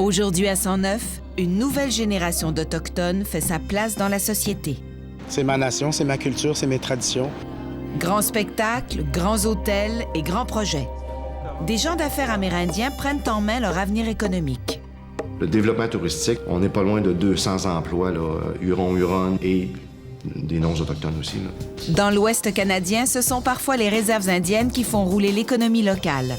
Aujourd'hui à 109, une nouvelle génération d'Autochtones fait sa place dans la société. C'est ma nation, c'est ma culture, c'est mes traditions. Grands spectacles, grands hôtels et grands projets. Des gens d'affaires amérindiens prennent en main leur avenir économique. Le développement touristique, on n'est pas loin de 200 emplois, Huron-Huron et des non-autochtones aussi. Là. Dans l'Ouest canadien, ce sont parfois les réserves indiennes qui font rouler l'économie locale.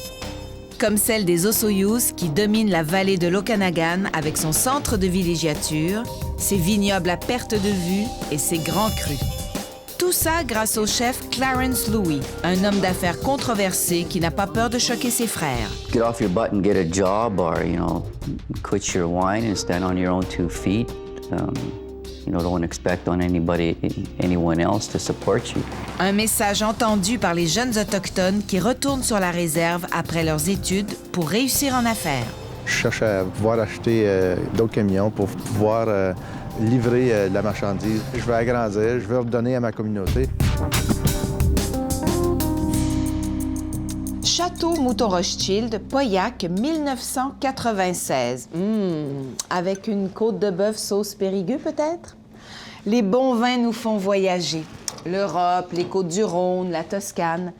Comme celle des Osoyoos qui domine la vallée de l'Okanagan avec son centre de villégiature, ses vignobles à perte de vue et ses grands crus. Tout ça grâce au chef Clarence Louis, un homme d'affaires controversé qui n'a pas peur de choquer ses frères. Get off your butt and get a job, or quit your wine and stand on your own 2 feet. Don't expect on anyone else to support you. Un message entendu par les jeunes autochtones qui retournent sur la réserve après leurs études pour réussir en affaires. Je cherche à pouvoir acheter d'autres camions pour pouvoir livrer de la marchandise. Je veux agrandir, je veux redonner à ma communauté. Château Mouton Rothschild, Pauillac, 1996. Avec une côte de bœuf sauce Périgueux, peut-être? Les bons vins nous font voyager. L'Europe, les côtes du Rhône, la Toscane.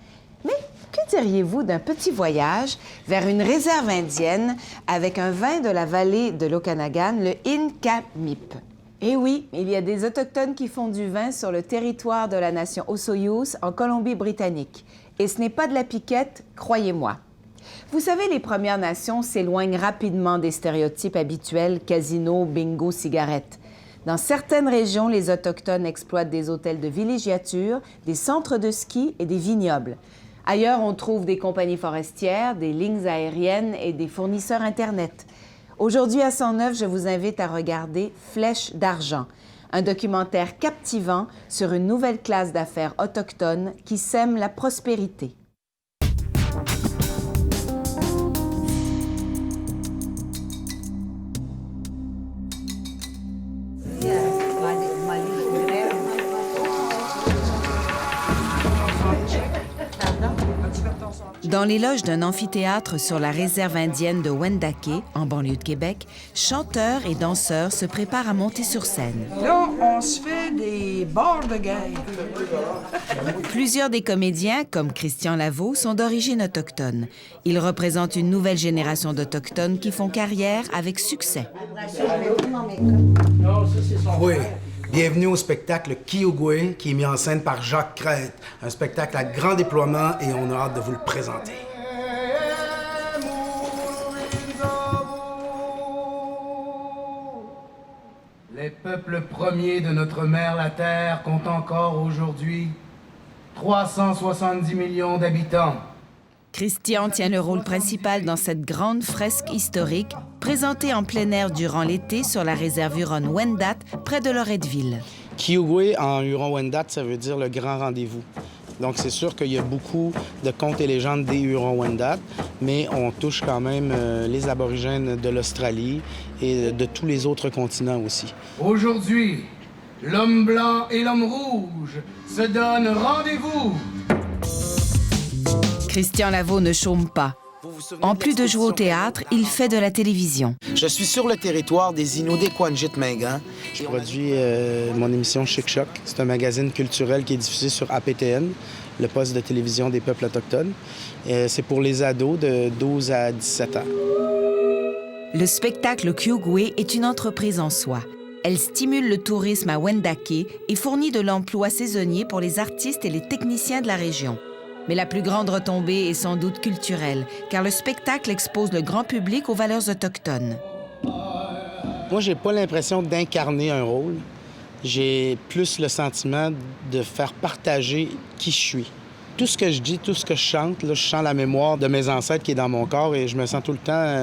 Mais que diriez-vous d'un petit voyage vers une réserve indienne avec un vin de la vallée de l'Okanagan, le Inkamip? Eh oui, il y a des Autochtones qui font du vin sur le territoire de la nation Osoyoos en Colombie-Britannique. Et ce n'est pas de la piquette, croyez-moi. Vous savez, les Premières Nations s'éloignent rapidement des stéréotypes habituels, casino, bingo, cigarettes. Dans certaines régions, les Autochtones exploitent des hôtels de villégiature, des centres de ski et des vignobles. Ailleurs, on trouve des compagnies forestières, des lignes aériennes et des fournisseurs Internet. Aujourd'hui, à 109, je vous invite à regarder Flèche d'argent, un documentaire captivant sur une nouvelle classe d'affaires autochtone qui sème la prospérité. Dans les loges d'un amphithéâtre sur la réserve indienne de Wendake, en banlieue de Québec, chanteurs et danseurs se préparent à monter sur scène. Là, on se fait des bords de guerre. Plusieurs des comédiens, comme Christian Lavaux, sont d'origine autochtone. Ils représentent une nouvelle génération d'Autochtones qui font carrière avec succès. Oui. Bienvenue au spectacle Kiugwe, qui est mis en scène par Jacques Crête. Un spectacle à grand déploiement et on a hâte de vous le présenter. Les peuples premiers de notre mère la Terre comptent encore aujourd'hui 370 millions d'habitants. Christian tient le rôle principal dans cette grande fresque historique présentée en plein air durant l'été sur la réserve Huron-Wendat, près de Loretteville. Kiugwe, en Huron-Wendat, ça veut dire le grand rendez-vous. Donc, c'est sûr qu'il y a beaucoup de contes et légendes des Huron-Wendat, mais on touche quand même les aborigènes de l'Australie et de tous les autres continents aussi. Aujourd'hui, l'homme blanc et l'homme rouge se donnent rendez-vous. Christian Lavaux ne chôme pas. En plus de jouer au théâtre, il fait de la télévision. Je suis sur le territoire des Inuits des Quanjit-Mingan. Je produis mon émission Chic Choc. C'est un magazine culturel qui est diffusé sur APTN, le poste de télévision des peuples autochtones. C'est pour les ados de 12 à 17 ans. Le spectacle Kiugwe est une entreprise en soi. Elle stimule le tourisme à Wendake et fournit de l'emploi saisonnier pour les artistes et les techniciens de la région. Mais la plus grande retombée est sans doute culturelle, car le spectacle expose le grand public aux valeurs autochtones. Moi, j'ai pas l'impression d'incarner un rôle. J'ai plus le sentiment de faire partager qui je suis. Tout ce que je dis, tout ce que je chante, là, je sens la mémoire de mes ancêtres qui est dans mon corps et je me sens tout le temps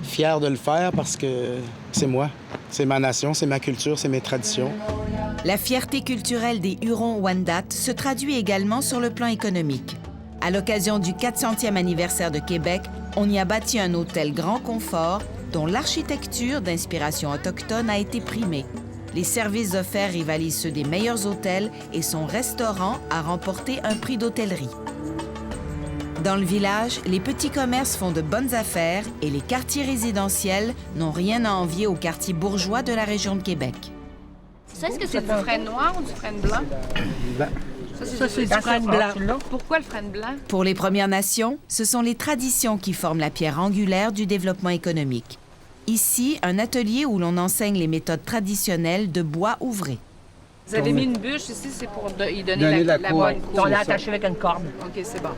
fier de le faire parce que c'est moi. C'est ma nation, c'est ma culture, c'est mes traditions. La fierté culturelle des Hurons-Wendat se traduit également sur le plan économique. À l'occasion du 400e anniversaire de Québec, on y a bâti un hôtel grand confort dont l'architecture d'inspiration autochtone a été primée. Les services offerts rivalisent ceux des meilleurs hôtels et son restaurant a remporté un prix d'hôtellerie. Dans le village, les petits commerces font de bonnes affaires et les quartiers résidentiels n'ont rien à envier aux quartiers bourgeois de la région de Québec. Ça, est-ce que c'est du frêne noir ou du frêne blanc? Blanc. Ça, c'est du frêne blanc. Pourquoi le frêne blanc? Pour les Premières Nations, ce sont les traditions qui forment la pierre angulaire du développement économique. Ici, un atelier où l'on enseigne les méthodes traditionnelles de bois ouvré. Vous avez mis une bûche ici, c'est pour y donner la bonne cour. On l'a attaché avec une corde. OK, c'est bon.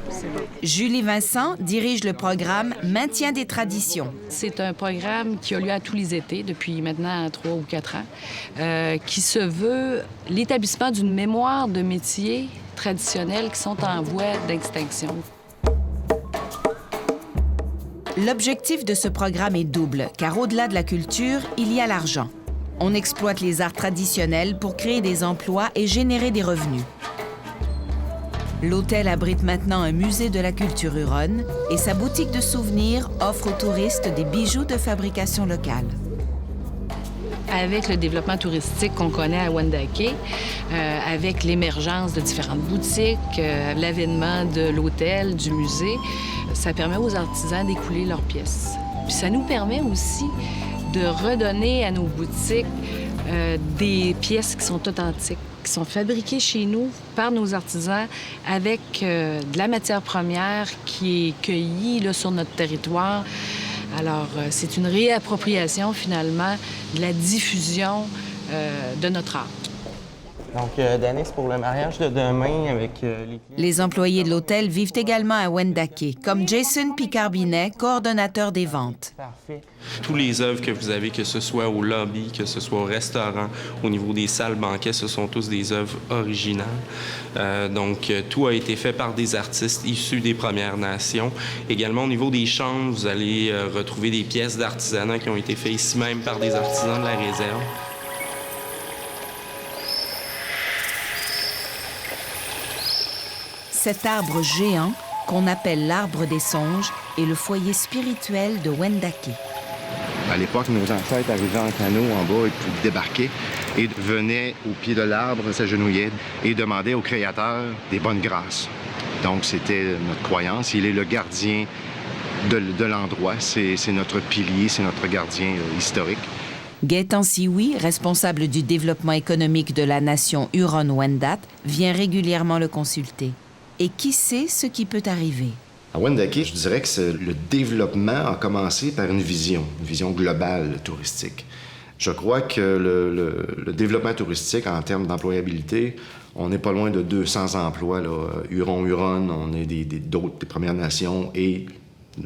Julie Vincent dirige le programme Maintien des traditions. C'est un programme qui a lieu à tous les étés depuis maintenant 3 ou 4 ans, qui se veut l'établissement d'une mémoire de métiers traditionnels qui sont en voie d'extinction. L'objectif de ce programme est double, car au-delà de la culture, il y a l'argent. On exploite les arts traditionnels pour créer des emplois et générer des revenus. L'hôtel abrite maintenant un musée de la culture huronne et sa boutique de souvenirs offre aux touristes des bijoux de fabrication locale. Avec le développement touristique qu'on connaît à Wendake, avec l'émergence de différentes boutiques, l'avènement de l'hôtel, du musée, ça permet aux artisans d'écouler leurs pièces. Puis ça nous permet aussi de redonner à nos boutiques des pièces qui sont authentiques, qui sont fabriquées chez nous par nos artisans avec de la matière première qui est cueillie là, sur notre territoire. Alors, c'est une réappropriation, finalement, de la diffusion de notre art. Donc, Danny, c'est pour le mariage de demain avec les clients. Les employés de l'hôtel vivent également à Wendake, comme Jason Picard-Binet, coordonnateur des ventes. Parfait. Tous les œuvres que vous avez, que ce soit au lobby, que ce soit au restaurant, au niveau des salles banquets, ce sont tous des œuvres originales. Donc, tout a été fait par des artistes issus des Premières Nations. Également, au niveau des chambres, vous allez retrouver des pièces d'artisanat qui ont été faites ici même par des artisans de la réserve. Cet arbre géant, qu'on appelle l'arbre des songes, est le foyer spirituel de Wendake. À l'époque, nos ancêtres arrivaient en canot en bas et puis débarquaient et venaient au pied de l'arbre, s'agenouillaient et demandaient au Créateur des bonnes grâces. Donc, c'était notre croyance. Il est le gardien de l'endroit. C'est notre pilier, c'est notre gardien historique. Gaétan Sioui, responsable du développement économique de la nation Huron-Wendat, vient régulièrement le consulter. Et qui sait ce qui peut arriver? À Wendake, je dirais que le développement a commencé par une vision globale touristique. Je crois que le développement touristique, en termes d'employabilité, on n'est pas loin de 200 emplois. Huron, on est d'autres des Premières Nations et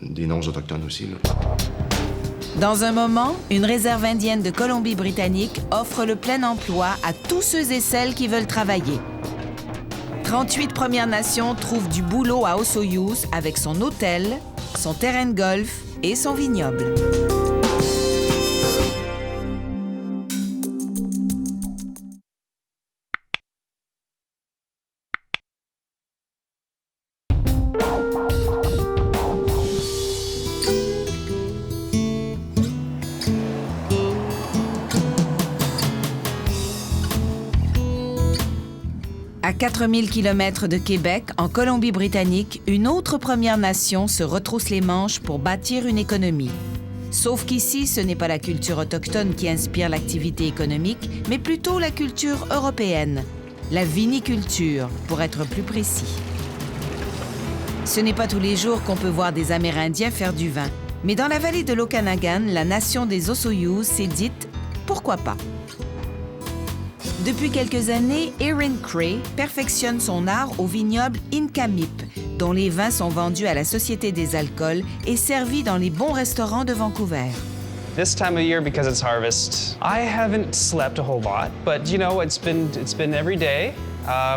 des non-autochtones aussi. Là. Dans un moment, une réserve indienne de Colombie-Britannique offre le plein emploi à tous ceux et celles qui veulent travailler. 38 Premières Nations trouvent du boulot à Osoyoos avec son hôtel, son terrain de golf et son vignoble. À 4000 km de Québec, en Colombie-Britannique, une autre Première Nation se retrousse les manches pour bâtir une économie. Sauf qu'ici, ce n'est pas la culture autochtone qui inspire l'activité économique, mais plutôt la culture européenne, la viniculture, pour être plus précis. Ce n'est pas tous les jours qu'on peut voir des Amérindiens faire du vin, mais dans la vallée de l'Okanagan, la nation des Osoyoos s'est dite « pourquoi pas ». Depuis quelques années, Erin Cray perfectionne son art au vignoble Inkamip, dont les vins sont vendus à la Société des alcools et servis dans les bons restaurants de Vancouver. This time of year, because it's harvest, I haven't slept a whole lot, but you know, it's been every day.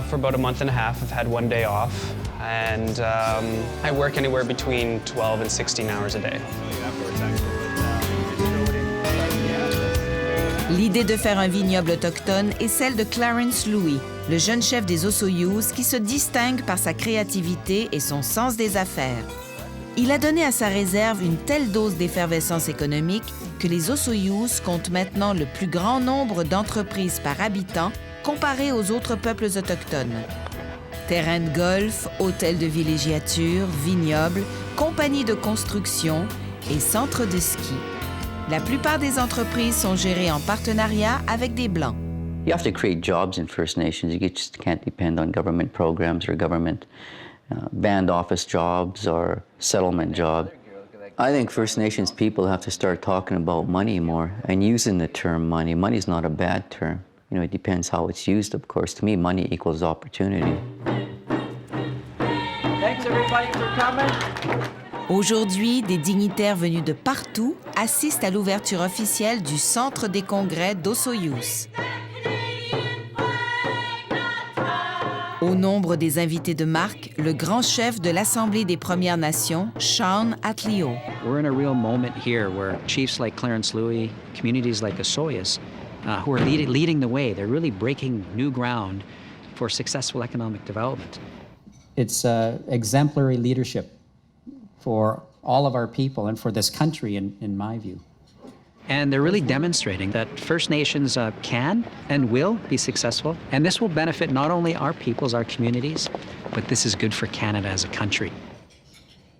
For about a month and a half, I've had one day off, and I work anywhere between 12 and 16 hours a day. L'idée de faire un vignoble autochtone est celle de Clarence Louis, le jeune chef des Osoyoos qui se distingue par sa créativité et son sens des affaires. Il a donné à sa réserve une telle dose d'effervescence économique que les Osoyoos comptent maintenant le plus grand nombre d'entreprises par habitant comparé aux autres peuples autochtones. Terrains de golf, hôtels de villégiature, vignobles, compagnies de construction et centres de ski. La plupart des entreprises sont gérées en partenariat avec des Blancs. You have to create jobs in First Nations. You just can't depend on government programs or government band office jobs or settlement jobs. I think First Nations people have to start talking about money more and using the term money. Money is not a bad term. You know, it depends how it's used, of course. To me, money equals opportunity. Thanks everybody for coming. Aujourd'hui, des dignitaires venus de partout assistent à l'ouverture officielle du Centre des congrès d'Osoyoos. Au nombre des invités de marque, le grand chef de l'Assemblée des Premières Nations, Sean Atleo. We're in a real moment here where chiefs like Clarence Louis, communities like Osoyoos, who are leading the way, they're really breaking new ground for successful economic development. It's exemplary leadership for all of our people and for this country, in my view. And they're really demonstrating that First Nations can and will be successful. And this will benefit not only our peoples, our communities, but this is good for Canada as a country.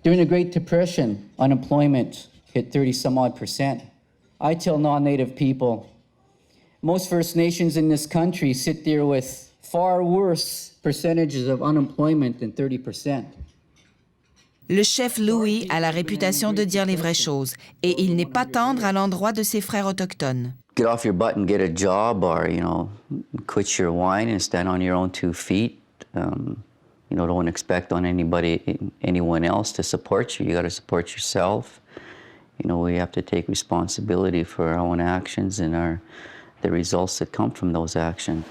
During the Great Depression, unemployment hit 30-some-odd%. I tell non-Native people, most First Nations in this country sit there with far worse percentages of unemployment than 30%. Le chef Louis a la réputation de dire les vraies choses et il n'est pas tendre à l'endroit de ses frères autochtones. Get off your butt and get a job, or, quit your whine and stand on your own 2 feet. Don't expect on anyone else to support you. You got to support yourself. We have to take responsibility for our own actions and the results that come from those actions.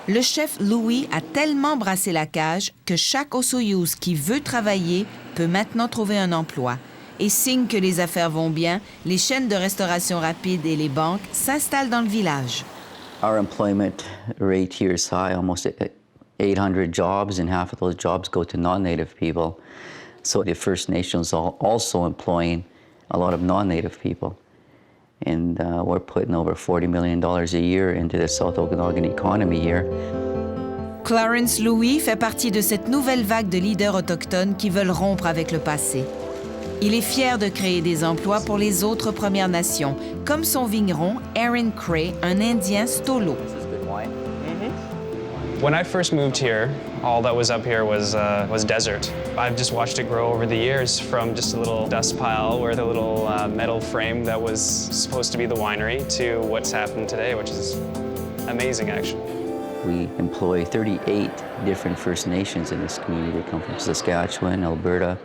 Le chef Louis a tellement brassé la cage que chaque Osoyoos qui veut travailler peut maintenant trouver un emploi. Et signe que les affaires vont bien, les chaînes de restauration rapide et les banques s'installent dans le village. Our employment rate here is high, almost 800 jobs, and half of those jobs go to non-Native people. So the First Nations are also employing a lot of non-Native people. And we're putting over $40 million a year into the South Okanagan economy here. Clarence Louis fait partie de cette nouvelle vague de leaders autochtones qui veulent rompre avec le passé. Il est fier de créer des emplois pour les autres Premières Nations, comme son vigneron Aaron Cray, un Indien Stolo. When I first moved here, all that was up here was desert. I've just watched it grow over the years from just a little dust pile with a little metal frame that was supposed to be the winery to what's happened today, which is amazing, actually. We employ 38 different First Nations in this community. They come from Saskatchewan, Alberta,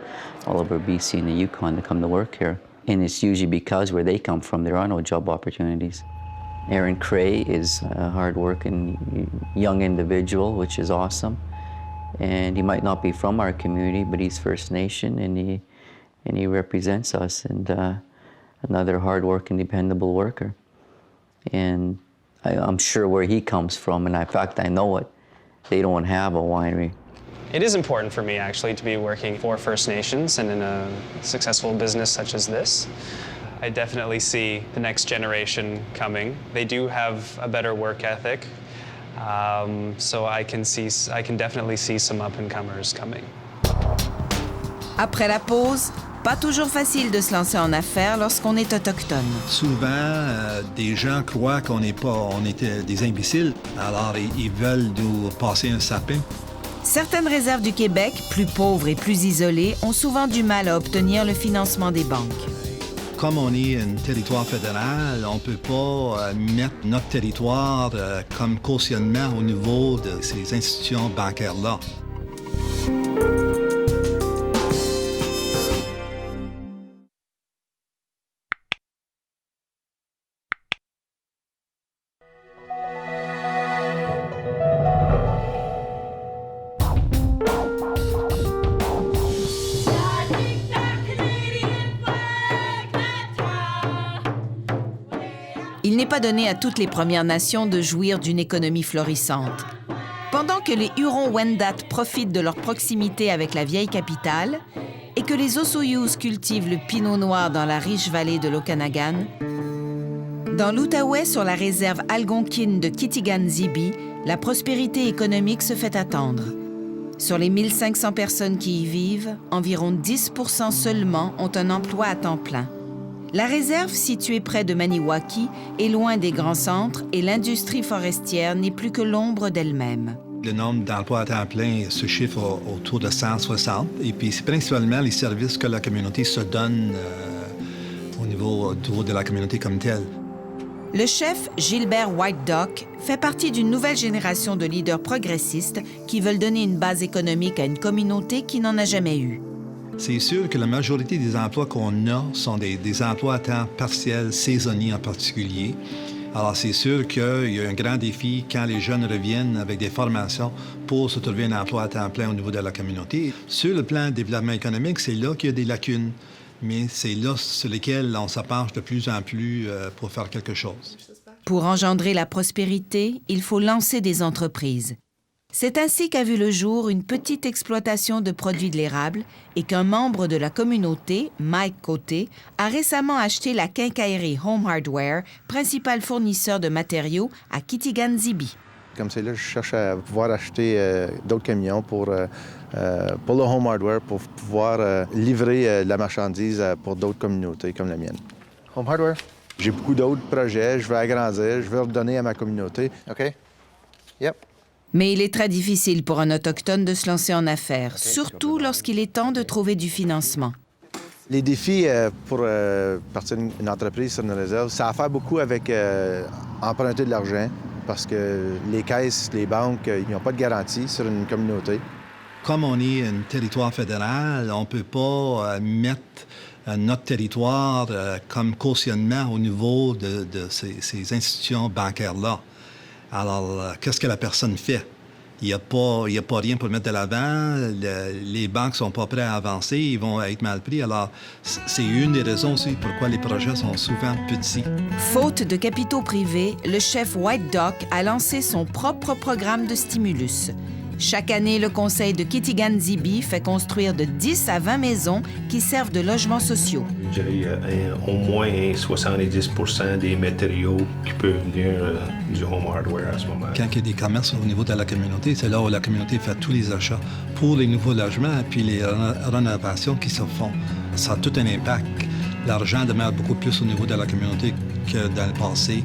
all over BC and the Yukon to come to work here. And it's usually because where they come from, there are no job opportunities. Aaron Cray is a hard-working young individual, which is awesome. And he might not be from our community, but he's First Nation, and he represents us, and another hard-working, dependable worker. And I'm sure where he comes from, and in fact, I know it, they don't have a winery. It is important for me, actually, to be working for First Nations and in a successful business such as this. I definitely see the next generation coming. They do have a better work ethic, so I can definitely see some up-and-comers coming. Après la pause, pas toujours facile de se lancer en affaires lorsqu'on est autochtone. Souvent, des gens croient qu'on est des imbéciles, alors ils veulent nous passer un sapin. Certaines réserves du Québec, plus pauvres et plus isolées, ont souvent du mal à obtenir le financement des banques. Comme on est un territoire fédéral, on ne peut pas mettre notre territoire comme cautionnement au niveau de ces institutions bancaires-là. Il n'est pas donné à toutes les Premières Nations de jouir d'une économie florissante. Pendant que les Hurons-Wendat profitent de leur proximité avec la vieille capitale et que les Osoyoos cultivent le pinot noir dans la riche vallée de l'Okanagan, dans l'Outaouais, sur la réserve algonquine de Kitigan-Zibi, la prospérité économique se fait attendre. Sur les 1500 personnes qui y vivent, environ 10 % seulement ont un emploi à temps plein. La réserve, située près de Maniwaki, est loin des grands centres et l'industrie forestière n'est plus que l'ombre d'elle-même. Le nombre d'emplois à temps plein se chiffre autour de 160. Et puis, c'est principalement les services que la communauté se donne au niveau de la communauté comme telle. Le chef Gilbert White Duck fait partie d'une nouvelle génération de leaders progressistes qui veulent donner une base économique à une communauté qui n'en a jamais eu. C'est sûr que la majorité des emplois qu'on a sont des emplois à temps partiel, saisonniers en particulier. Alors, c'est sûr qu'il y a un grand défi quand les jeunes reviennent avec des formations pour se trouver un emploi à temps plein au niveau de la communauté. Sur le plan de développement économique, c'est là qu'il y a des lacunes. Mais c'est là sur lesquels on s'appenche de plus en plus pour faire quelque chose. Pour engendrer la prospérité, il faut lancer des entreprises. C'est ainsi qu'a vu le jour une petite exploitation de produits de l'érable et qu'un membre de la communauté, Mike Côté, a récemment acheté la quincaillerie Home Hardware, principal fournisseur de matériaux à Kitigan-Zibi. Comme c'est là, je cherche à pouvoir acheter d'autres camions pour le Home Hardware, pour pouvoir livrer de la marchandise pour d'autres communautés comme la mienne. Home Hardware. J'ai beaucoup d'autres projets, je veux agrandir, je veux redonner à ma communauté. OK? Yep. Mais il est très difficile pour un Autochtone de se lancer en affaires, surtout lorsqu'il est temps de trouver du financement. Les défis pour partir d'une entreprise sur une réserve, ça a à faire beaucoup avec emprunter de l'argent, parce que les caisses, les banques, ils n'ont pas de garantie sur une communauté. Comme on est un territoire fédéral, on ne peut pas mettre notre territoire comme cautionnement au niveau de ces institutions bancaires-là. Alors, qu'est-ce que la personne fait? Il n'y a pas rien pour mettre de l'avant. Les banques ne sont pas prêtes à avancer. Ils vont être mal pris. Alors, c'est une des raisons aussi pourquoi les projets sont souvent petits. Faute de capitaux privés, le chef White Duck a lancé son propre programme de stimulus. Chaque année, le conseil de Kitigan-Zibi fait construire de 10 à 20 maisons qui servent de logements sociaux. Je dirais au moins 70 % des matériaux qui peuvent venir du home hardware à ce moment. Quand il y a des commerces au niveau de la communauté, c'est là où la communauté fait tous les achats pour les nouveaux logements et puis les rénovations qui se font. Ça a tout un impact. L'argent demeure beaucoup plus au niveau de la communauté que dans le passé.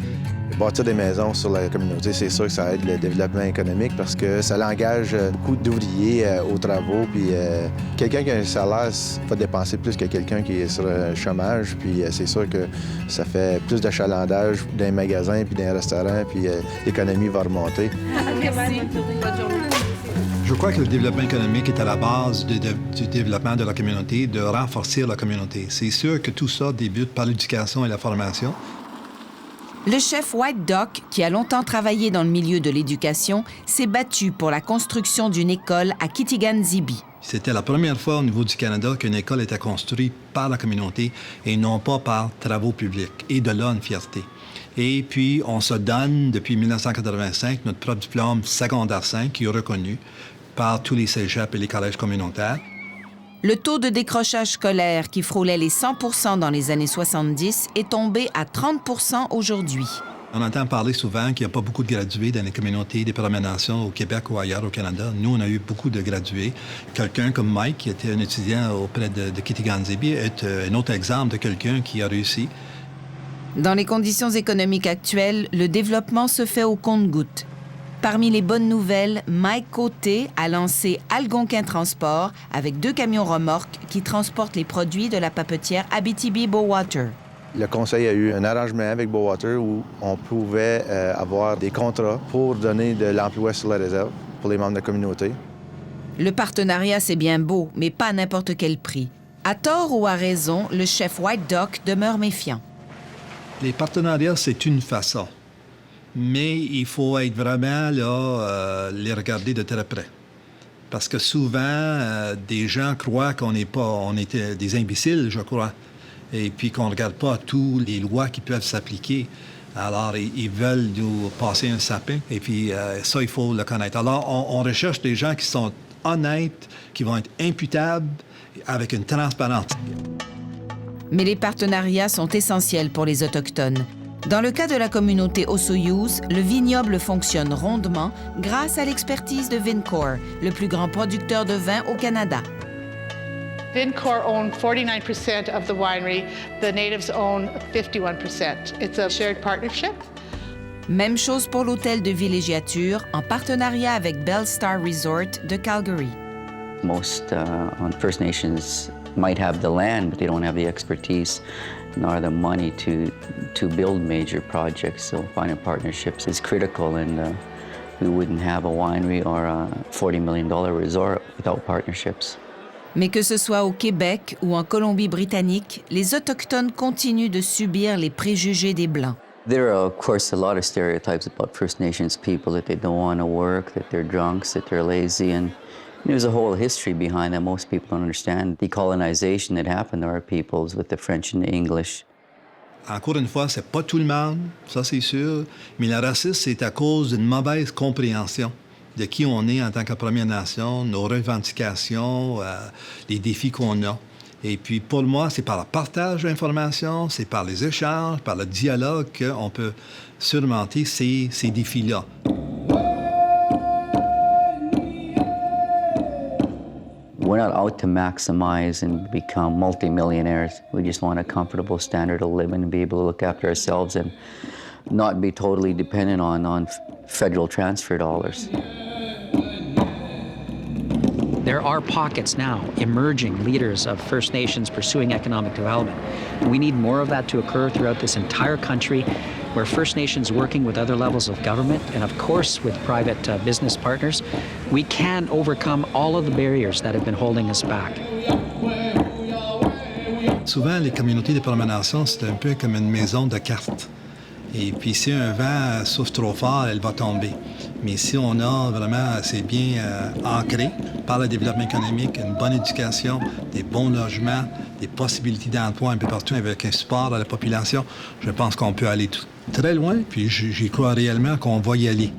Bâtir des maisons sur la communauté, c'est sûr que ça aide le développement économique parce que ça engage beaucoup d'ouvriers aux travaux. Puis quelqu'un qui a un salaire va dépenser plus que quelqu'un qui est sur le chômage. Puis c'est sûr que ça fait plus d'achalandage dans les magasins puis dans les restaurants. Puis l'économie va remonter. Merci. Je crois que le développement économique est à la base du développement de la communauté, de renforcer la communauté. C'est sûr que tout ça débute par l'éducation et la formation. Le chef White Duck, qui a longtemps travaillé dans le milieu de l'éducation, s'est battu pour la construction d'une école à Kitigan-Zibi. C'était la première fois au niveau du Canada qu'une école était construite par la communauté et non pas par travaux publics. Et de là, une fierté. Et puis, on se donne, depuis 1985, notre propre diplôme secondaire 5, qui est reconnu par tous les cégeps et les collèges communautaires. Le taux de décrochage scolaire qui frôlait les 100 % dans les années 70 est tombé à 30 % aujourd'hui. On entend parler souvent qu'il n'y a pas beaucoup de gradués dans les communautés des Premières Nations au Québec ou ailleurs au Canada. Nous, on a eu beaucoup de gradués. Quelqu'un comme Mike, qui était un étudiant auprès de Kitigan-Zibi, est un autre exemple de quelqu'un qui a réussi. Dans les conditions économiques actuelles, le développement se fait au compte-gouttes. Parmi les bonnes nouvelles, Mike Côté a lancé Algonquin Transport avec 2 camions remorques qui transportent les produits de la papetière Abitibi-Bowater. Le conseil a eu un arrangement avec Bowater où on pouvait avoir des contrats pour donner de l'emploi sur la réserve pour les membres de la communauté. Le partenariat, c'est bien beau, mais pas à n'importe quel prix. À tort ou à raison, le chef White Duck demeure méfiant. Les partenariats, c'est une façon. Mais il faut être vraiment là, les regarder de très près. Parce que souvent, des gens croient qu'on est des imbéciles, je crois. Et puis qu'on ne regarde pas toutes les lois qui peuvent s'appliquer. Alors, ils veulent nous passer un sapin. Et puis, ça, il faut le connaître. Alors, on recherche des gens qui sont honnêtes, qui vont être imputables, avec une transparence. Mais les partenariats sont essentiels pour les Autochtones. Dans le cas de la communauté Osoyoos, le vignoble fonctionne rondement grâce à l'expertise de Vincor, le plus grand producteur de vin au Canada. Vincor own 49% of the winery. The natives own 51%. It's a shared partnership. Même chose pour l'hôtel de villégiature en partenariat avec Bell Star Resort de Calgary. Most First Nations might have the land, but they don't have the expertise nor the money to build major projects. So finding partnerships is critical, and we wouldn't have a winery or a $40 million resort without partnerships. Mais que ce soit au Québec ou en Colombie-Britannique, les Autochtones continuent de subir les préjugés des Blancs. There are, of course, a lot of stereotypes about First Nations people, that they don't want to work, that they're drunks, that they're lazy, and there's a whole history behind that most people don't understand. Decolonization that happened to our peoples with the French and the English. Encore une fois, c'est pas tout le monde, ça c'est sûr, mais le racisme, c'est à cause d'une mauvaise compréhension de qui on est en tant que Première Nation, nos revendications, les défis qu'on a. Et puis, pour moi, c'est par le partage d'informations, c'est par les échanges, par le dialogue qu'on peut surmonter ces défis-là. We're not out to maximize and become multimillionaires. We just want a comfortable standard of living and be able to look after ourselves and not be totally dependent on federal transfer dollars. There are pockets now, emerging leaders of First Nations pursuing economic development. We need more of that to occur throughout this entire country, where First Nations working with other levels of government and, of course, with private business partners, we can overcome all of the barriers that have been holding us back. Souvent, les communautés des Premières Nations, c'est un peu comme une maison de cartes. Et puis, si un vent souffle trop fort, elle va tomber. Mais si on a vraiment, c'est bien ancré par le développement économique, une bonne éducation, des bons logements, des possibilités d'emploi un peu partout avec un support à la population, je pense qu'on peut aller très loin, puis j'y crois réellement qu'on va y aller.